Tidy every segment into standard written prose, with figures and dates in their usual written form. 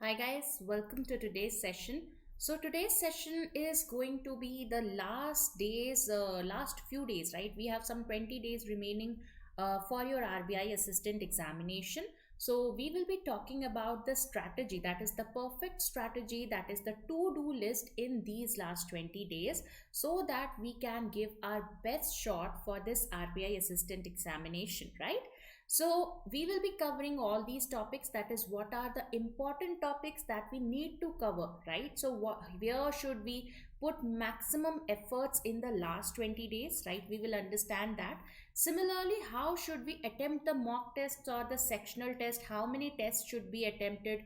Hi guys, welcome to today's session. So today's session is going to be the last few days, right? We have some 20 days remaining for your RBI assistant examination. So we will be talking about the strategy, that is the perfect strategy, that is the to-do list in these last 20 days, so that we can give our best shot for this RBI assistant examination, right? So we will be covering all these topics. That is, what are the important topics that we need to cover, right? So where should we put maximum efforts in the last 20 days, right? We will understand that. Similarly, how should we attempt the mock tests or the sectional test? How many tests should be attempted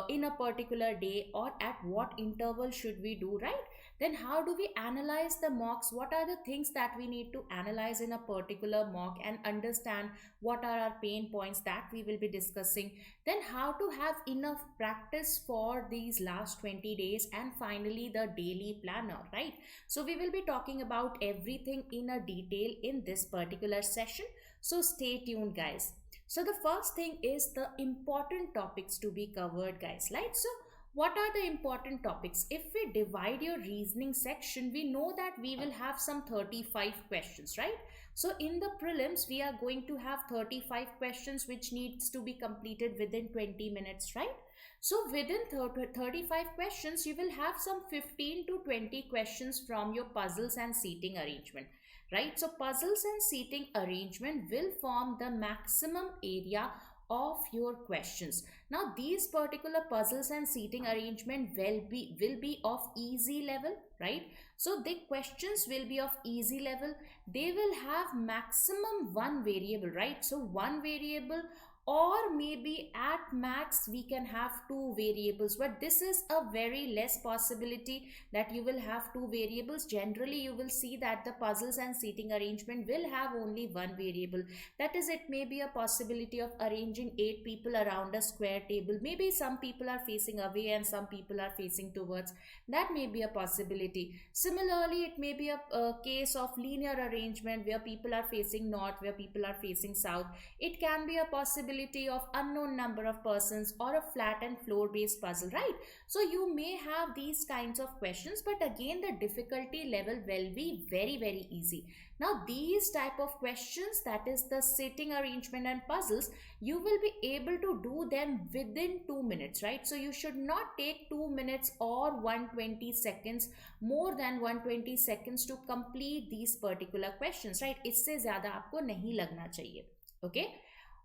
in a particular day, or at what interval should we do, right? Then how do we analyze the mocks? What are the things that we need to analyze in a particular mock and understand what are our pain points, that we will be discussing. Then how to have enough practice for these last 20 days, and finally the daily planner, right? So we will be talking about everything in a detail in this particular session, so stay tuned guys. So the first thing is the important topics to be covered, guys, right? So what are the important topics? If we divide your reasoning section, we know that we will have some 35 questions, right? So in the prelims, we are going to have 35 questions which needs to be completed within 20 minutes, right? So within 35 questions, you will have some 15 to 20 questions from your puzzles and seating arrangement, right? So puzzles and seating arrangement will form the maximum area of your questions. Now these particular puzzles and seating arrangement will be of easy level, right? So the questions will be of easy level. They will have maximum one variable, right? So one variable, or maybe at max we can have two variables, but this is a very less possibility that you will have two variables. Generally you will see that the puzzles and seating arrangement will have only one variable. That is, it may be a possibility of arranging 8 people around a square table. Maybe some people are facing away and some people are facing towards. That may be a possibility. Similarly, it may be a case of linear arrangement where people are facing north, where people are facing south. It can be a possibility of unknown number of persons, or a flat and floor based puzzle, right? So you may have these kinds of questions, but again the difficulty level will be very easy. Now these type of questions, that is the sitting arrangement and puzzles, you will be able to do them within 2 minutes, right? So you should not take 2 minutes or 120 seconds, more than 120 seconds to complete these particular questions, right? इससे ज़्यादा आपको नहीं लगना चाहिए, okay?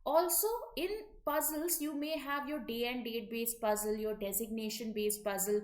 Also in puzzles, you may have your day and date based puzzle, your designation based puzzle,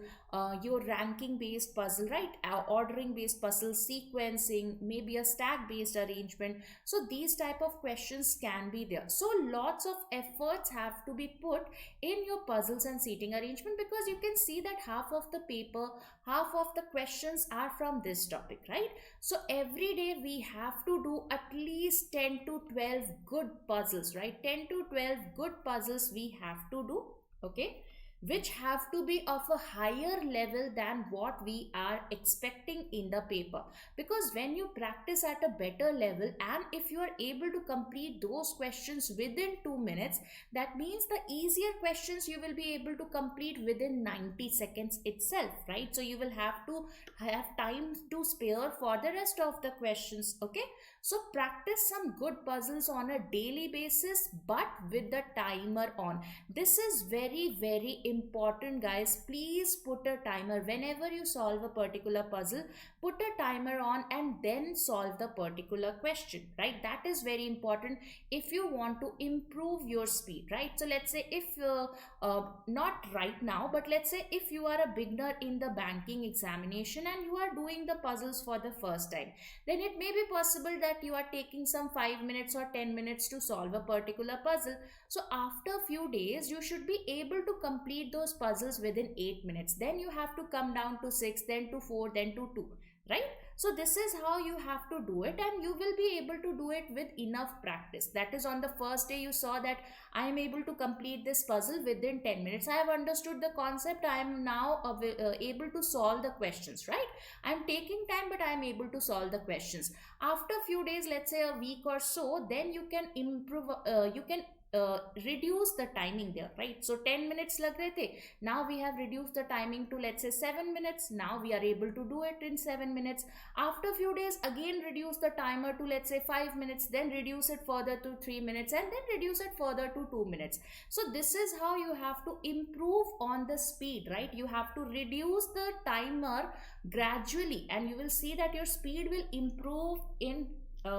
your ranking based puzzle, right? Ordering based puzzle, sequencing, maybe a stack based arrangement. So these type of questions can be there. So lots of efforts have to be put in your puzzles and seating arrangement, because you can see that half of the paper, half of the questions are from this topic, right? So every day we have to do at least 10 to 12 good puzzles, right? 10 to 12 good puzzles we have to do, okay, which have to be of a higher level than what we are expecting in the paper. Because when you practice at a better level, and if you are able to complete those questions within 2 minutes, that means the easier questions you will be able to complete within 90 seconds itself, right? So you will have to have time to spare for the rest of the questions, okay? So practice some good puzzles on a daily basis, but with the timer on. This is very important, guys. Please put a timer whenever you solve a particular puzzle. Put a timer on and then solve the particular question, right? That is very important if you want to improve your speed, right? So let's say if not right now, but let's say if you are a beginner in the banking examination and you are doing the puzzles for the first time, then it may be possible that you are taking some 5 minutes or 10 minutes to solve a particular puzzle. So after a few days, you should be able to complete those puzzles within 8 minutes. Then you have to come down to 6, then to 4, then to 2, right? So this is how you have to do it, and you will be able to do it with enough practice. That is, on the first day you saw that I am able to complete this puzzle within 10 minutes. I have understood the concept. I am now able to solve the questions, right? I am taking time, but I am able to solve the questions. After a few days, let's say a week or so, then you can improve, you can reduce the timing there, right? So 10 minutes lag rahe the, now we have reduced the timing to let's say 7 minutes. Now we are able to do it in 7 minutes. After few days, again reduce the timer to let's say 5 minutes, then reduce it further to 3 minutes, and then reduce it further to 2 minutes. So this is how you have to improve on the speed, right? You have to reduce the timer gradually, and you will see that your speed will improve in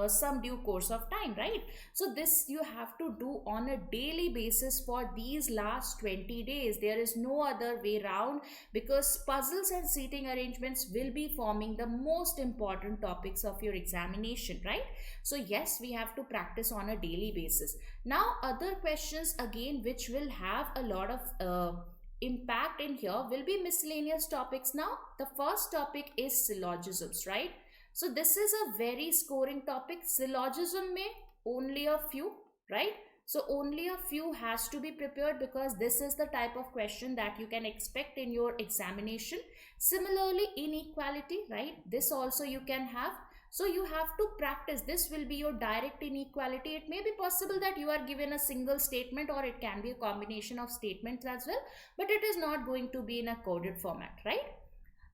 some due course of time, right? So this you have to do on a daily basis for these last 20 days. There is no other way around, because puzzles and seating arrangements will be forming the most important topics of your examination, right? So yes, we have to practice on a daily basis. Now other questions again which will have a lot of impact in here will be miscellaneous topics. Now the first topic is syllogisms, right? So this is a very scoring topic. Syllogism may only a few, right? So only a few has to be prepared, because this is the type of question that you can expect in your examination. Similarly, inequality, right? This also you can have. So you have to practice. This will be your direct inequality. It may be possible that you are given a single statement, or it can be a combination of statements as well, but it is not going to be in a coded format, right?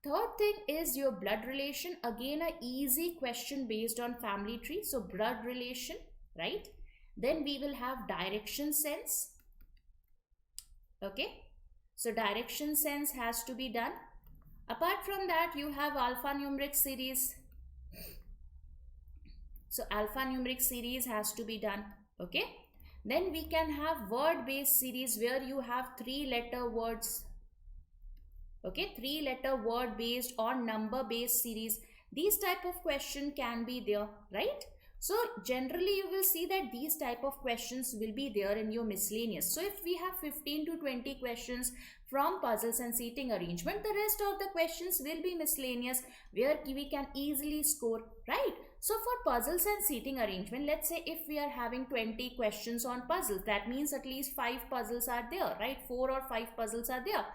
Third thing is your blood relation. Again, a easy question based on family tree. So blood relation, right? Then we will have direction sense. Okay. So direction sense has to be done. Apart from that, you have alphanumeric series. So alphanumeric series has to be done. Okay. Then we can have word based series where you have 3-letter words. Okay, 3-letter word based or number based series. These type of question can be there, right? So generally you will see that these type of questions will be there in your miscellaneous. So if we have 15 to 20 questions from puzzles and seating arrangement, the rest of the questions will be miscellaneous, where we can easily score, right? So for puzzles and seating arrangement, let's say if we are having 20 questions on puzzles, that means at least 5 puzzles are there, right? 4 or 5 puzzles are there.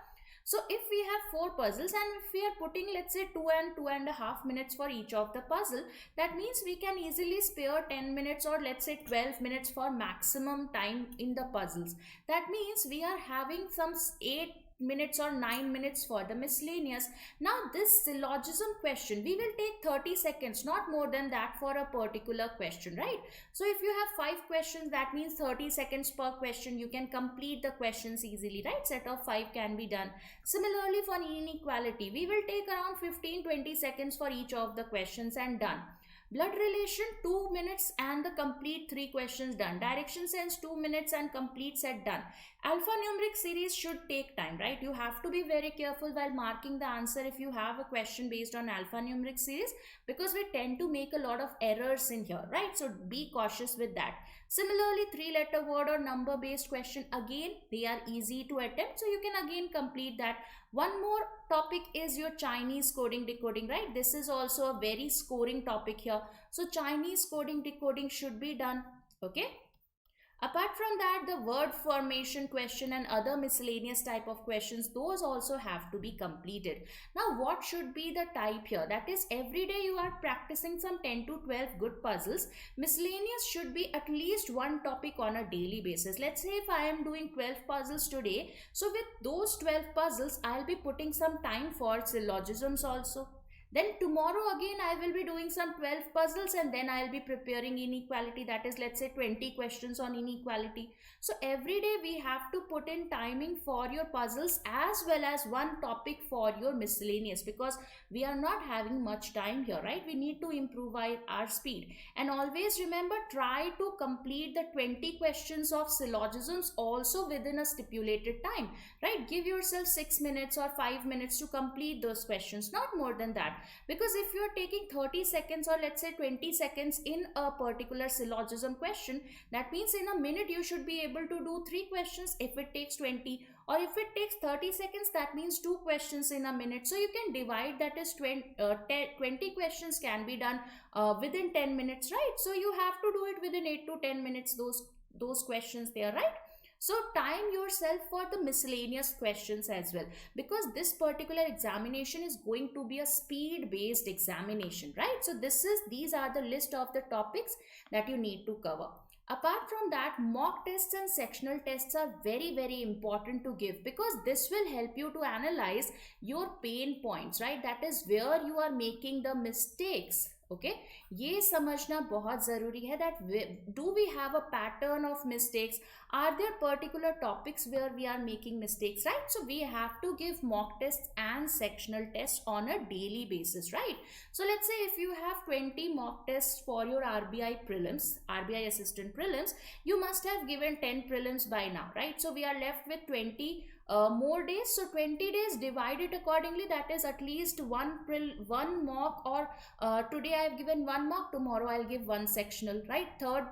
So if we have 4 puzzles, and if we are putting let's say 2 and 2.5 minutes for each of the puzzle, that means we can easily spare 10 minutes or let's say 12 minutes for maximum time in the puzzles. That means we are having some 8 minutes or 9 minutes for the miscellaneous. Now this syllogism question, we will take 30 seconds, not more than that, for a particular question, right? So if you have 5 questions, that means 30 seconds per question. You can complete the questions easily, right? Set of 5 can be done. Similarly for inequality, we will take around 15-20 seconds for each of the questions and done. Blood relation 2 minutes and the complete 3 questions done. Direction sense 2 minutes and complete set done. Alphanumeric series should take time, right? You have to be very careful while marking the answer if you have a question based on alphanumeric series, because we tend to make a lot of errors in here, right? So be cautious with that. Similarly, 3-letter word or number based question, again they are easy to attempt, so you can again complete that. One more topic is your Chinese coding decoding, right? This is also a very scoring topic here. So Chinese coding decoding should be done. Okay. Apart from that, the word formation question and other miscellaneous type of questions, those also have to be completed. Now what should be the type here? That is, every day you are practicing some 10 to 12 good puzzles. Miscellaneous should be at least one topic on a daily basis. Let's say if I am doing 12 puzzles today, so with those 12 puzzles, I'll be putting some time for syllogisms also. Then tomorrow again I will be doing some 12 puzzles, and then I'll be preparing inequality, that is let's say 20 questions on inequality. So every day we have to put in timing for your puzzles as well as one topic for your miscellaneous, because we are not having much time here, right? We need to improve our speed. And always remember, try to complete the 20 questions of syllogisms also within a stipulated time, right? Give yourself 6 minutes or 5 minutes to complete those questions, not more than that. Because if you are taking 30 seconds or let's say 20 seconds in a particular syllogism question, that means in a minute you should be able to do 3 questions if it takes 20, or if it takes 30 seconds, that means 2 questions in a minute. So you can divide, that is 20 questions can be done within 10 minutes, right? So you have to do it within 8 to 10 minutes, those questions there, right? So time yourself for the miscellaneous questions as well, because this particular examination is going to be a speed based examination, right? So these are the list of the topics that you need to cover. Apart from that, mock tests and sectional tests are very very important to give, because this will help you to analyze your pain points, right? That is where you are making the mistakes. Okay, ये समझना बहुत ज़रूरी है that do we have a pattern of mistakes? Are there particular topics where we are making mistakes, right? So we have to give mock tests and sectional tests on a daily basis, right? So let's say if you have 20 mock tests for your RBI prelims, RBI assistant prelims, you must have given 10 prelims by now, right? So we are left with 20 more days. So 20 days divided accordingly, that is at least one mock, or today I have given one mock, tomorrow I'll give one sectional, right? Third,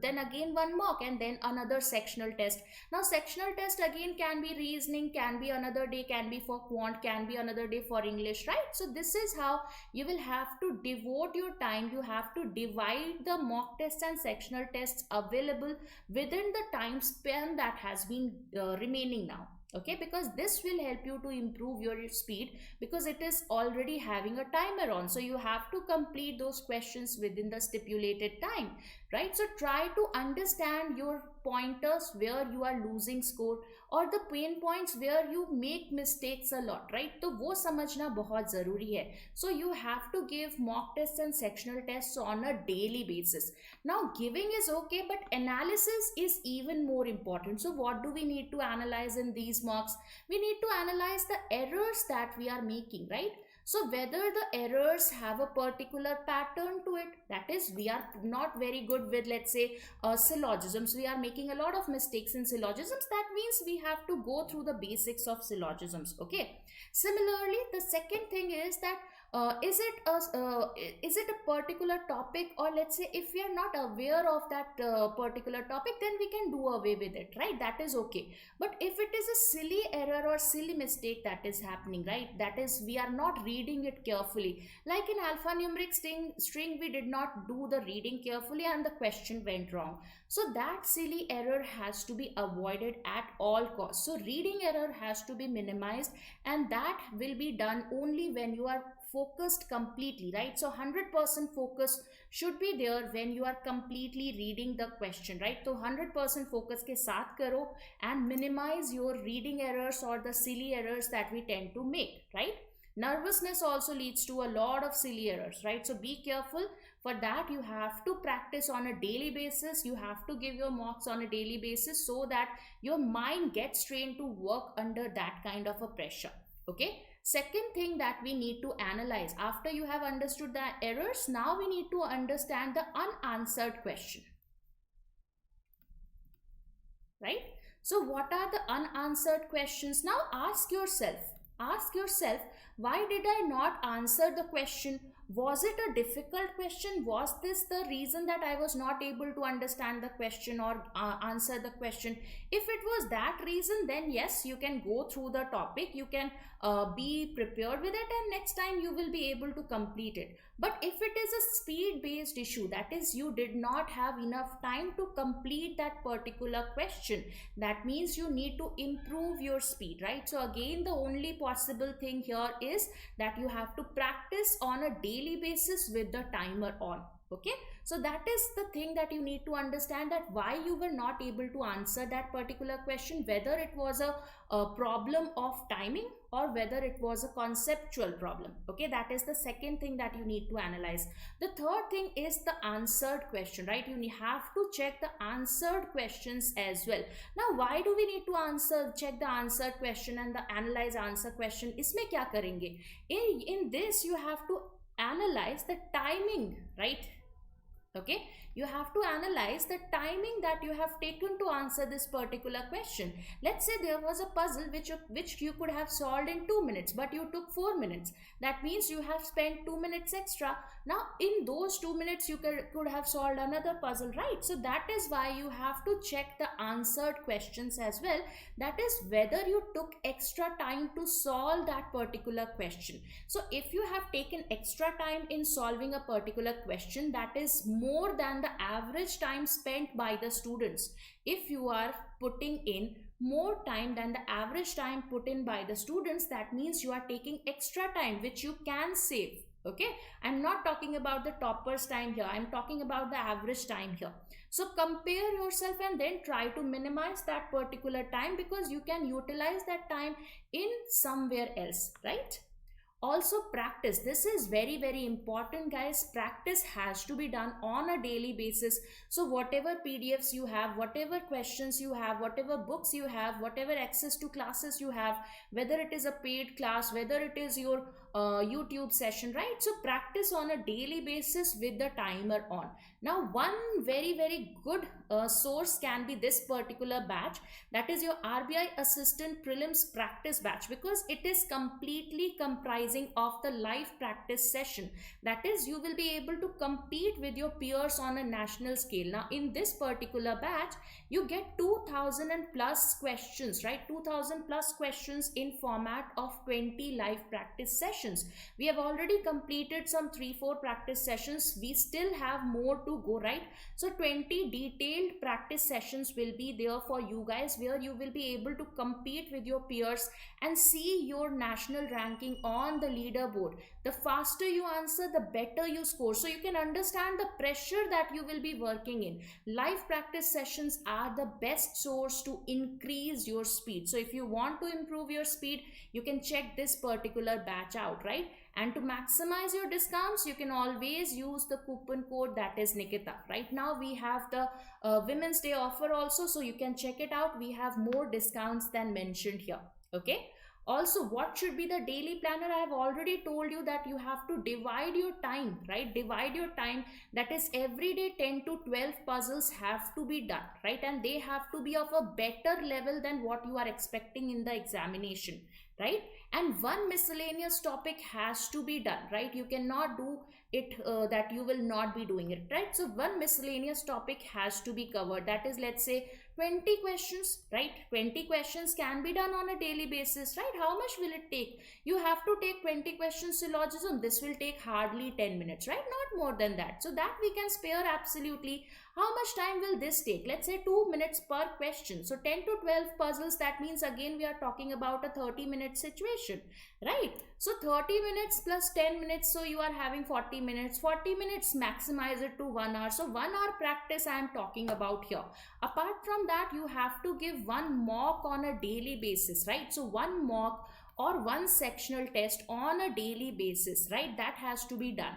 then again one mock, and then another sectional test. Now sectional test again can be reasoning, can be another day, can be for quant, can be another day for English, right? So this is how you will have to devote your time. You have to divide the mock tests and sectional tests available within the time span that has been remaining now. Okay, because this will help you to improve your speed, because it is already having a timer on. So you have to complete those questions within the stipulated time, right? So try to understand your pointers where you are losing score, और the pain points where you make mistakes a lot, right? तो वो समझना बहुत ज़रूरी है. So you have to give mock tests and sectional tests on a daily basis. Now giving is okay, but analysis is even more important. So what do we need to analyze in these mocks? We need to analyze the errors that we are making, right? So whether the errors have a particular pattern to it, that is, we are not very good with, let's say, syllogisms. We are making a lot of mistakes in syllogisms. That means we have to go through the basics of syllogisms. Okay. Similarly, the second thing is that is it a particular topic, or let's say if we are not aware of that particular topic, then we can do away with it, right? That is okay. But if it is a silly error or silly mistake that is happening, right, that is, we are not reading it carefully, like in alphanumeric string we did not do the reading carefully and the question went wrong. So that silly error has to be avoided at all costs. So reading error has to be minimized, and that will be done only when you are focused completely, right? So 100% focus should be there when you are completely reading the question, right? So 100% focus के साथ करो and minimize your reading errors or the silly errors that we tend to make, right? Nervousness also leads to a lot of silly errors, right? So be careful. For that, you have to practice on a daily basis. You have to give your mocks on a daily basis so that your mind gets trained to work under that kind of a pressure. Okay. Second thing that we need to analyze after you have understood the errors, now we need to understand the unanswered question, right? So what are the unanswered questions? Now ask yourself, why did I not answer the question? Was it a difficult question? Was this the reason that I was not able to understand the question or answer the question? If it was that reason, then yes, you can go through the topic, you can be prepared with it, and next time you will be able to complete it. But if it is a speed based issue, that is, you did not have enough time to complete that particular question, that means you need to improve your speed, right? So again, the only possible thing here is that you have to practice on a daily basis with the timer on. Okay, so that is the thing that you need to understand, that why you were not able to answer that particular question, whether it was a problem of timing or whether it was a conceptual problem. Okay, that is the second thing that you need to analyze. The third thing is the answered question, right? You have to check the answered questions as well. Now why do we need to check the answered question and the analyze answer question? Isme kya karenge? In this you have to analyze the timing, right? Okay, you have to analyze the timing that you have taken to answer this particular question. Let's say there was a puzzle which you could have solved in 2 minutes, but you took 4 minutes. That means you have spent 2 minutes extra. Now in those 2 minutes you could have solved another puzzle, right? So that is why you have to check the answered questions as well. That is whether you took extra time to solve that particular question. So if you have taken extra time in solving a particular question, that is more than the average time spent by the students. If you are putting in more time than the average time put in by the students, that means you are taking extra time which you can save. Okay, I'm not talking about the toppers time here, I'm talking about the average time here. So compare yourself and then try to minimize that particular time, because you can utilize that time in somewhere else, right? Also practice, this is very very important guys. Practice has to be done on a daily basis. So whatever PDFs you have, whatever questions you have, whatever books you have, whatever access to classes you have, whether it is a paid class, whether it is your YouTube session, right? So practice on a daily basis with the timer on. Now one very very good source can be this particular batch, that is your RBI assistant prelims practice batch, because it is completely comprising of the live practice session. That is, you will be able to compete with your peers on a national scale. Now in this particular batch you get 2000 and plus questions, right? 2000 plus questions in format of 20 live practice sessions. We have already completed some 3-4 practice sessions, we still have more to go, right? So 20 detailed practice sessions will be there for you guys, where you will be able to compete with your peers and see your national ranking on the leaderboard. The faster you answer, the better you score. So you can understand the pressure that you will be working in. Live practice sessions are the best source to increase your speed. So if you want to improve your speed, you can check this particular batch out, right? And to maximize your discounts, you can always use the coupon code, that is Nikita. Right now we have the Women's Day offer also, so you can check it out. We have more discounts than mentioned here. Okay. Also, what should be the daily planner? I have already told you that you have to divide your time, right? Divide your time. That is, every day 10 to 12 puzzles have to be done, right? And they have to be of a better level than what you are expecting in the examination, right? And one miscellaneous topic has to be done, right? You cannot do it that you will not be doing it, right? So one miscellaneous topic has to be covered. That is, let's say 20 questions, right? 20 questions can be done on a daily basis, right? How much will it take? You have to take 20 questions syllogism. This will take hardly 10 minutes, right? Not more than that. So that we can spare absolutely. How much time will this take? Let's say 2 minutes per question. So 10 to 12 puzzles, that means again we are talking about a 30-minute situation, right? So 30 minutes plus 10 minutes, so you are having 40 minutes. 40 minutes, maximize it to 1 hour. So 1 hour practice I am talking about here. Apart from that, you have to give one mock on a daily basis, right? So one mock or one sectional test on a daily basis, right? That has to be done.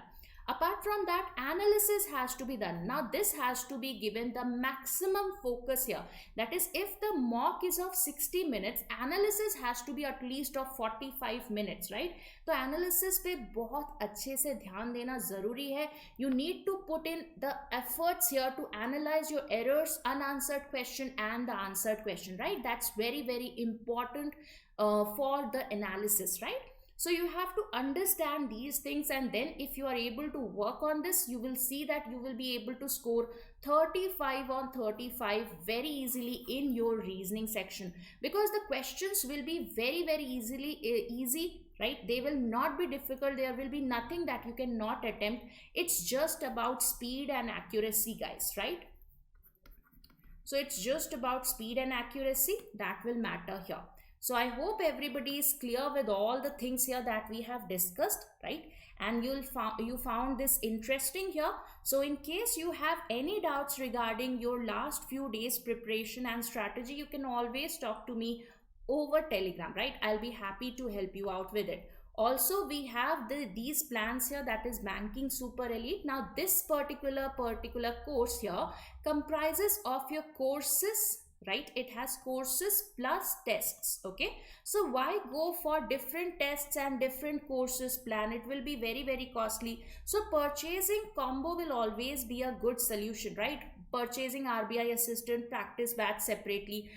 Apart from that, analysis has to be done. Now this has to be given the maximum focus here. That is, if the mock is of 60 minutes, analysis has to be at least of 45 minutes, right? तो analysis पे बहुत अच्छे से ध्यान देना ज़रूरी है. You need to put in the efforts here to analyze your errors, unanswered question and the answered question, right? That's very very important for the analysis, right? So you have to understand these things, and then if you are able to work on this, you will see that you will be able to score 35 on 35 very easily in your reasoning section, because the questions will be very very easy, right? They will not be difficult. There will be nothing that you cannot attempt. It's just about speed and accuracy, guys, right? So it's just about speed and accuracy that will matter here. So I hope everybody is clear with all the things here that we have discussed, right? And you found this interesting here. So in case you have any doubts regarding your last few days preparation and strategy, you can always talk to me over Telegram, right? I'll be happy to help you out with it. Also, we have these plans here, that is Banking Super Elite. Now this particular course here comprises of your courses, right? It has courses plus tests. Okay, so why go for different tests and different courses plan? It will be very very costly. So purchasing combo will always be a good solution, right? Purchasing RBI assistant practice batch separately,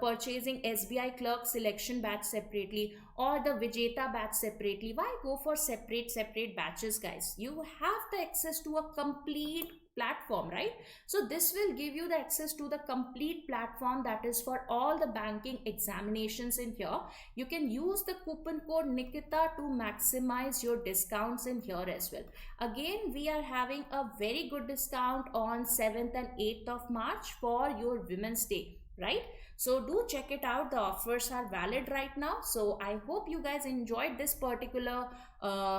purchasing SBI clerk selection batch separately, or the Vijeta batch separately. Why go for separate batches, guys? You have the access to a complete platform, right? So this will give you the access to the complete platform, that is for all the banking examinations in here. You can use the coupon code Nikita to maximize your discounts in here as well. Again, we are having a very good discount on 7th and 8th of March for your Women's Day, right? So do check it out. The offers are valid right now. So I hope you guys enjoyed this particular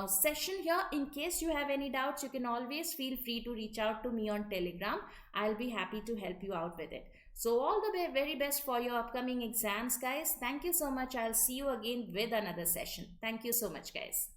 session here. In case you have any doubts, you can always feel free to reach out to me on Telegram. I'll be happy to help you out with it. So all the very best for your upcoming exams, guys. Thank you so much. I'll see you again with another session. Thank you so much, guys.